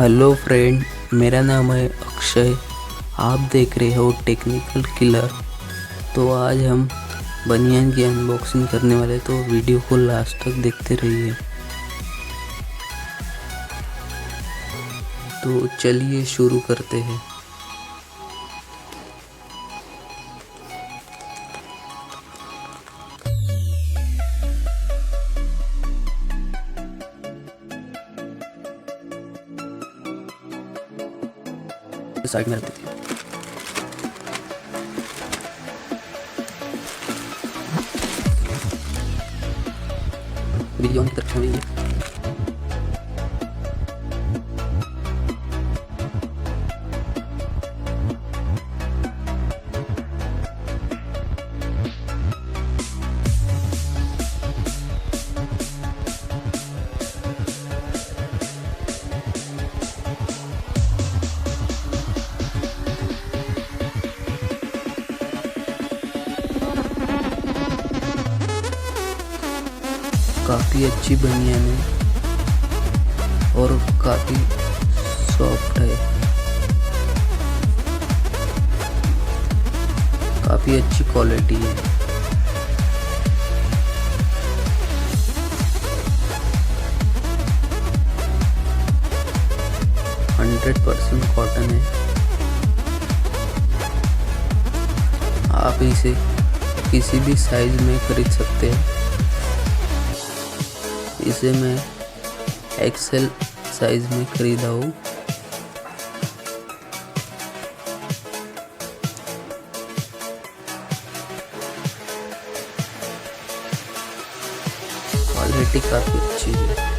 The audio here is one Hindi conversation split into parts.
हेलो फ्रेंड, मेरा नाम है अक्षय। आप देख रहे हो टेक्निकल किलर। तो आज हम बनियान की अनबॉक्सिंग करने वाले, तो वीडियो को लास्ट तक देखते रहिए। तो चलिए शुरू करते हैं। साइड में रखते थे। वीडियो की तरफ है। काफ़ी अच्छी बनियान है और काफ़ी सॉफ्ट है। काफ़ी अच्छी क्वालिटी है। %100% कॉटन है। आप इसे किसी भी साइज में खरीद सकते हैं। इसे मैं एक्सेल साइज में खरीदा हूँ। क्वालिटी काफ़ी अच्छी है।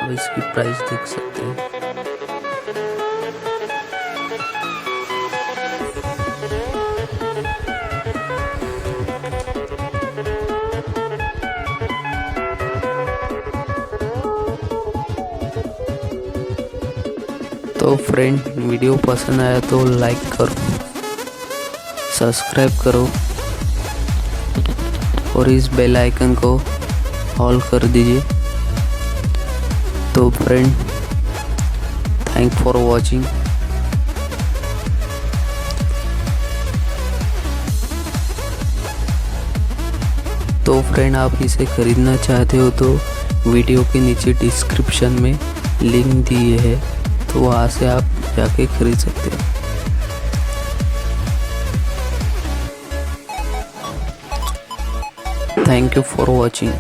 अब इसकी प्राइस देख सकते हैं। तो फ्रेंड, वीडियो पसंद आया तो लाइक करो, सब्सक्राइब करो और इस बेल आइकन को ऑल कर दीजिए। तो फ्रेंड, थैंक फॉर वॉचिंग। तो फ्रेंड, आप इसे खरीदना चाहते हो तो वीडियो के नीचे डिस्क्रिप्शन में लिंक दिए है, तो वहाँ से आप जाके खरीद सकते हो। Thank you for watching.